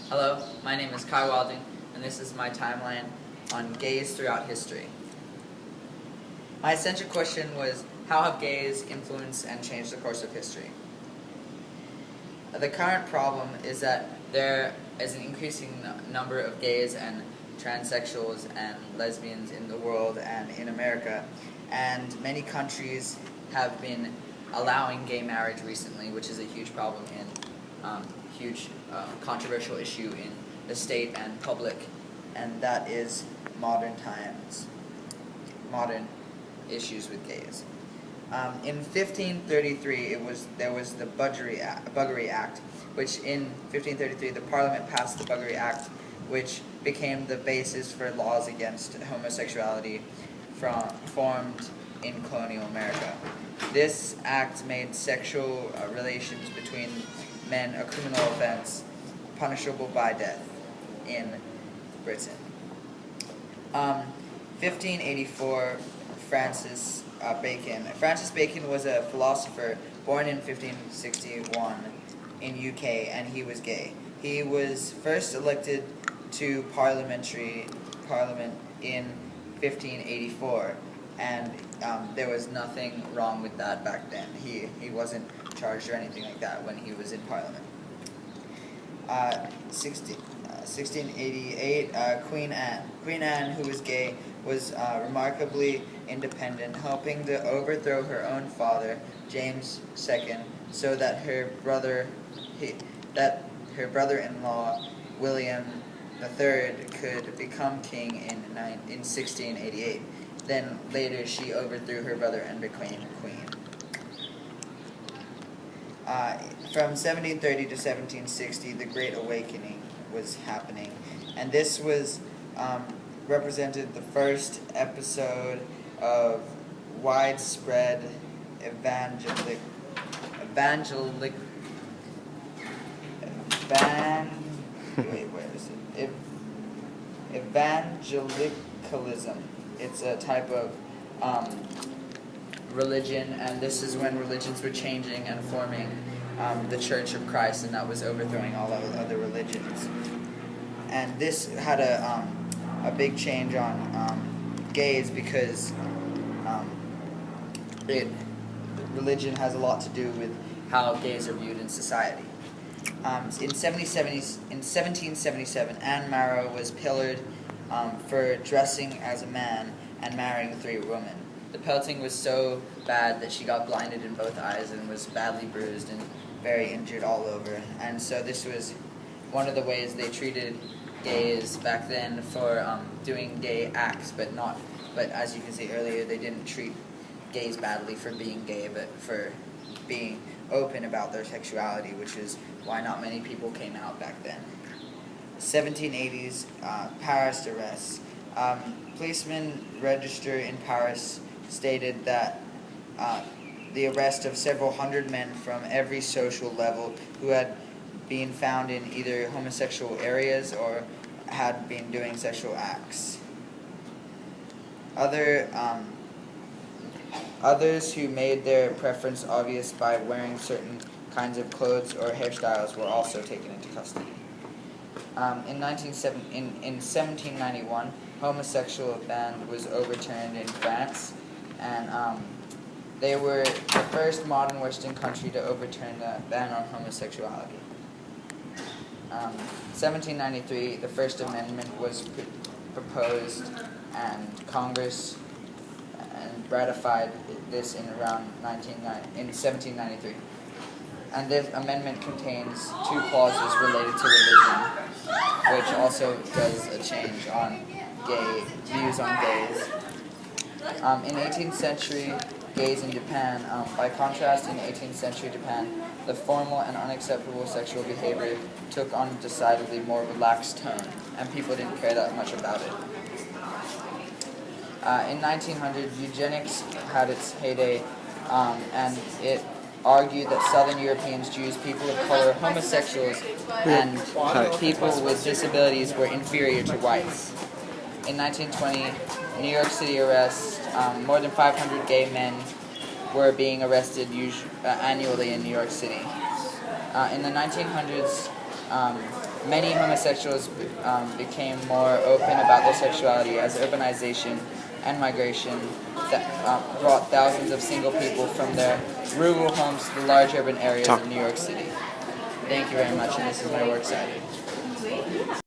Hello, my name is Kai Walding, and this is my timeline on gays throughout history. My essential question was, how have gays influenced and changed the course of history? The current problem is that there is an increasing number of gays and transsexuals and lesbians in the world and in America, and many countries have been allowing gay marriage recently, which is a huge problem and huge controversial issue in the state and public, and that is modern issues with gays. In 1533, there was the Buggery Act, which in 1533 the Parliament passed the Buggery Act, which became the basis for laws against homosexuality formed in colonial America. This act made sexual relations between men a criminal offense, punishable by death in Britain. 1584, Francis Bacon. Francis Bacon was a philosopher born in 1561 in UK, and he was gay. He was first elected to Parliament in 1584, and there was nothing wrong with that back then. He wasn't charged or anything like that when he was in Parliament. 1688, Queen Anne, who was gay, was remarkably independent, helping to overthrow her own father, James II, so that her brother-in-law, William III, could become king in 1688. Then later she overthrew her brother and became queen. From 1730 to 1760, the Great Awakening was happening, and this was represented the first episode of widespread evangelicalism. It's a type of religion, and this is when religions were changing and forming the Church of Christ, and that was overthrowing all of the other religions. And this had a big change on gays because religion has a lot to do with how gays are viewed in society. In 1777, Anne Marrow was pillared for dressing as a man and marrying 3 women. The pelting was so bad that she got blinded in both eyes and was badly bruised and very injured all over. And so this was one of the ways they treated gays back then for doing gay acts, but as you can see earlier, they didn't treat gays badly for being gay, but for being open about their sexuality, which is why not many people came out back then. 1780s, Paris arrests. Policemen register in Paris stated that the arrest of several hundred men from every social level who had been found in either homosexual areas or had been doing sexual acts. Others who made their preference obvious by wearing certain kinds of clothes or hairstyles were also taken into custody. In 1791, homosexual ban was overturned in France, and they were the first modern Western country to overturn the ban on homosexuality. 1793, the First Amendment was proposed, and Congress ratified this in 1793. And this amendment contains 2 clauses related to religion, which also does a change on views on gays. In 18th century gays in Japan, by contrast, in 18th century Japan, the formal and unacceptable sexual behavior took on a decidedly more relaxed tone, and people didn't care that much about it. In 1900, eugenics had its heyday, and it argued that Southern Europeans, Jews, people of color, homosexuals, and people with disabilities were inferior to whites. In 1920, New York City arrests, more than 500 gay men were being arrested annually in New York City. In the 1900s, Many homosexuals became more open about their sexuality as urbanization and migration brought thousands of single people from their rural homes to the large urban areas of New York City. Thank you very much, and this is my works cited.